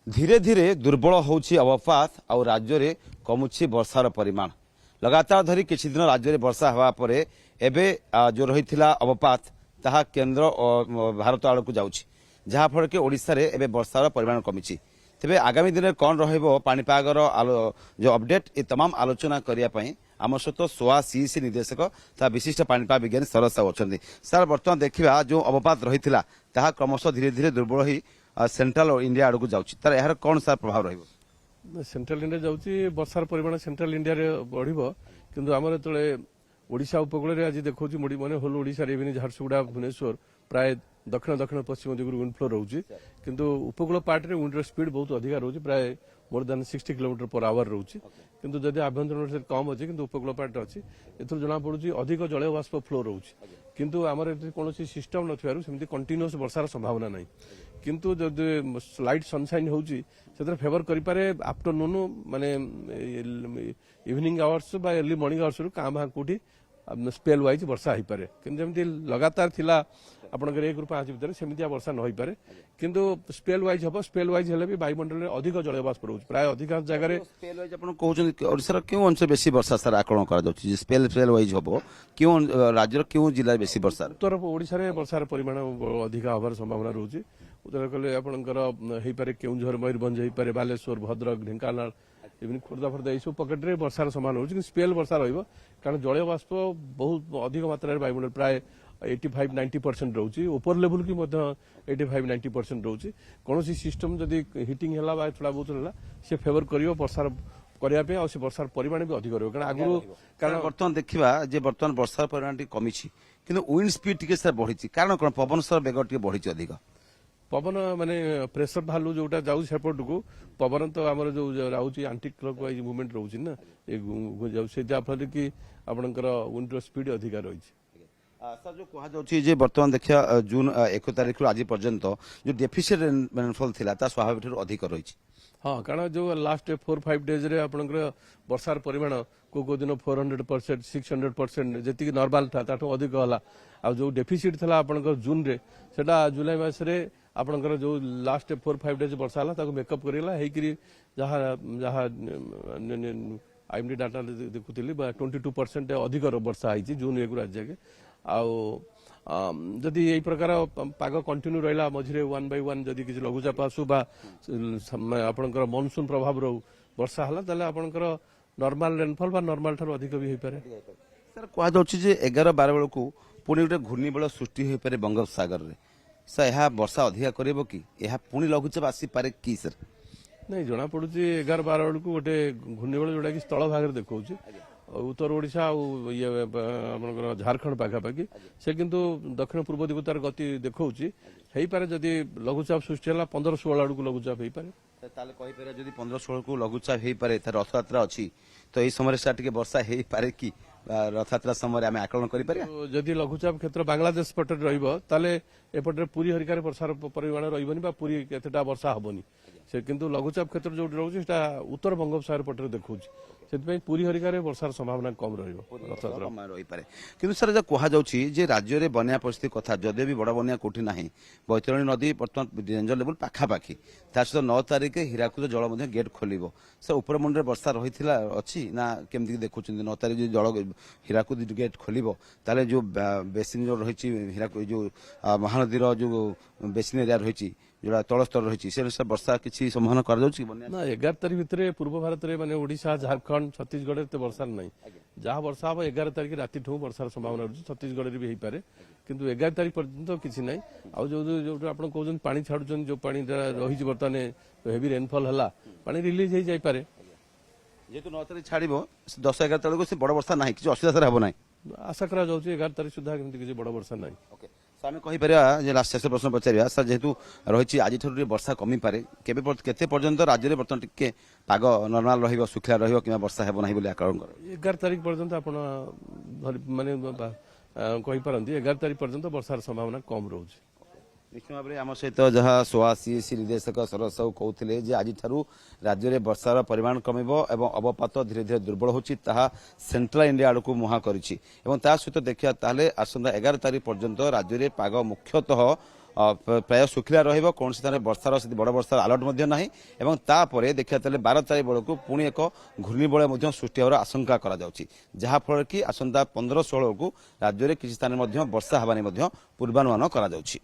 धीरे धीरे दुर्बल होउछि अवपात और राज्य में कमुछि वर्षार परिमाण लगातार धरी किछि दिन राज्य में वर्षा हवा परे एबे जो रहिथिला अवपात ताहा केंद्र और भारत आड़ को जाउछि जहा फल के ओडिशा रे एबे वर्षार परिमाण कमिछि तेबे आगामी दिन कौन रहिबो पाणीपागर जो अपडेट ए तमाम आलोचना करिया पई आम सहित सोआ सीईसी निर्देशक तथा विशिष्ट पाणीपाग विज्ञानी शरद साहू अच्छा सर बर्तमान देखा जो अवपात रही है क्रमशः धीरे धीरे दुर्बल हो सेंट्रल इंडिया आड़ को जाऊँगी तार यार कौन सार प्रभाव रही सेंट्रल इंडिया जाऊँगी वर्षार परिमाण सेंट्रल इंडिया बढ़ किंतु आमर जो ओडिशा उपकूल आज देखा मैंने होल ओडिशा इवन झारसुगुड़ा भुवनेश्वर प्राय दक्षिण दक्षिण पश्चिम दिगुर विंड फ्लो रोचे किंतु उपकूल पार्ट विंडर स्पीड बहुत अधिक रोचे प्राय more than 60 kilometre per hour रोचे किंतु जदि आभ्यंतर कम अच्छे कि उपकूल पार्ट अच्छी एथुर जना पड़ुची अधिक जलय बाष्प फ्लो रोचे किंतु आमर कौन सिस्टम नथि कंटिन्यूअस वर्षार संभावना नहीं किंतु जदि स्लाइट सनसाइन होउची से फेवर करें आफ्टरनून माने इवनिंग आवर्स बा अर्ली मॉर्निंग आवर्स क्या भाँ कौटी स्पेल वाइज वर्षा हो पारे किंतु जमी लगातार थिला आपंकर 1 ରୁ 5 भितर सेमितिया वर्षा न हो पारे किंतु स्पेल वाइज हम स्पेल वाइज हेले भी वायुमंडल में अधिक जलय बाष्प रोचे प्राय अधिकांश जगह स्पेल वाइज आपन कहउछन ओडिसा क्यों अंश बेसी वर्षा सर आकलन करा जाउछि स्पेल स्पेल वाइज हबो क्यों राज्य क्यों जिला बेसी वर्षा उत्तर ओडिसा रे वर्षार परिमाण अधिक हबार संभावना रोचे उत्तर कले आपनकर हेइ पारे केउंझर मयूरभंज हेइ पारे बालेश्वर भद्रक ढेंकानाल इवन खोर्धा फोर्धा यू पकेट में वर्षार संभावना हो स्पेल वर्षा कारण जलय बाष्प बहुत अधिक मात्रा वायुमंडल प्राय 85-90% रोचे ऊपर लेवल की 85-90% रोचे कौन सिस्टम जदि हिटिंग है थोड़ा बहुत है सी फेवर कर वर्षार करने और वर्षार परिमाण भी अधिक रहा कारण आगु कारण बर्तमान देखा बर्तमान वर्षार परिमाण कमी कि विंड स्पीड टी सर बढ़ी कारण कौन पवन सर बेग टी बढ़ी अधिक पवन माने प्रेशर भालू जोटा जाऊ सेपट को पवन तो आम जो रोचे आंटी क्लॉक वाइज मुवमेंट रोचे ना से जहाँफल कि आपंकर विंडर स्पीड अधिक रही सर जो कहुच्छे बर्तमान देखिए जून 1 तारिख आज पर्यंत जो डेफिसिट रेनफॉल था स्वाभाविक अधिक रही हाँ कारण जो लास्ट 4-5 डेज रे आपंकर वर्षार परिमाण को दिन 400% 600% जी नॉर्मल था ताठू अधिक है आ जो डेफिसिट था आपंकर जून रे सेटा जुलाई मासरे आपंकर जो लास्ट 4-5 डेज वर्षा है मेकअप कर जहाँ जहाँ आईएमडी डाटा देखुली 22% अधिक वर्षा है जून 1 आज जाके जदि यही प्रकार पाग कंटिन्यू रहा मझे 1 by 1 जदि किसी लघुचाप आसू आपंकर मनसून प्रभाव रो वर्षा है आपंकर नॉर्मल रेनफॉल बा नॉर्मल ठार अधिक भी हो पारे सर कहुच्छे 11-12 बेलू पुणी गोटे घूर्णिबल सृष्टि हो पारे बंगोपसागर में सर यह वर्षा अधिक कर कि पुणी लघुचाप आसीपे कि सर नहीं जना पड़ू 11-12 बेलू गोटे घूर्णिबल जोटा कि स्थल भाग देखा उत्तर ओडिशा ये आपंकर झारखंड पाखापाखि से किंतु दक्षिण पूर्व दिग तार गति देखा पारे जदि लघुचाप सृष्टि है 15-16 आड़ को लघुचाप हो पारे जदि 15-16 को लघुचाप हो पारे रथयात्रा अच्छी तो यही समय वर्षा हो पारे कि रथयात्रा समय आम आकलन कर जदि लघुचाप क्षेत्र बांग्लादेश पटे रपटे पुरी हरिकार वर्षार परिमाण रही पुरी केतेटा वर्षा हेनी से किंतु लघुचाप क्षेत्र जो रोचे उत्तर बंगोपसागर पटे देखा से पुरी हरिकार वर्षार संभावना कम रही पारे किंतु सर जो कहुच्छी राज्य में बन्या परिस्थिति कथा जदि भी बड़ बन्या कौटी ना बैतरणी नदी बर्तमान डेंजर लेवल पाखापाखि ता सहित 9 तारिख हीराकुद जल गेट खोल सर उपरमुंडे वर्षा रही अच्छी ना केमती देखुं 9 तारिख जो जल हीराकुद गेट खोल ताले जो बेसिन जो रही हीराकुद जो महानदी जो बेसिन एरिया रही जोड़ा तल स्तर रही से वर्षा किसी संभावना कर 11 तारिख भितर पूर्व भारत में माने ओडिशा झारखंड छत्तीसगढ़ एत वर्षा नहीं जहाँ वर्षा हम 11 तारिख राति ठूँ वर्षार संभावना रही छत्तीसगढ़ भी हो पारे किंतु 11 तारिख पर्यंत किसी ना आउ जो आप कहते पानी छाड़ुन जो पानी रही बर्तमान हेवी रेनफॉल है पानी रिलीज हो जापे जेहेतु 9 तारिख छाड़ 10-11 तारिख से बड़ वर्षा ना कि असुविधा हम ना आशा करा 11 तारिख सुधा किसी बड़ वर्षा ना आम कहीपर लास्ट शेष प्रश्न पचार सर जेहेतु रही आज वर्षा कमी पारे केते पर्यंत राज्य में बर्तमान टिके पाग नॉर्मल रही सुखला रही कि वर्षा हेब ना आकलन 11 तारिख पर्यंत आप माने कहीपर 11 तारिख पर्यंत वर्षार संभावना कम रोचे निश्चित भाव में आम सहित जहाँ सोआ सीएसी निर्देशक शरद साहू कहते आज राज्य में वर्षार परिमाण कमिब और अवपात धीरे धीरे दुर्बल होची सेंट्रल इंडिया आड़ को मुहां करिछि एवं ता सहित देखिया ताले आसंता 11 तारिख पर्यंत राज्य में पाग मुख्यतः ପ୍ରାୟ ଶୁଖିଲା ରହିବ କୌଣସି ସ୍ଥାନରେ ବର୍ଷାର ବଡ଼ ବର୍ଷାର ଆଲର୍ଟ ମଧ୍ୟ ନାହିଁ ଏବଂ ତାପରେ ଦେଖିବାକୁ ଗଲେ 12 ବେଳକୁ ପୁଣି ଏକ ଘୂର୍ଣ୍ଣିବଳୟ ମଧ୍ୟ ସୃଷ୍ଟି ହେବାର ଆଶଙ୍କା କରାଯାଉଛି ଯାହାଫଳରେ କି ଆସନ୍ତା 15-16କୁ ରାଜ୍ୟରେ କିଛି ସ୍ଥାନରେ ମଧ୍ୟ ବର୍ଷା ହେବା ନେଇ ମଧ୍ୟ ପୂର୍ବାନୁମାନ କରାଯାଉଛି।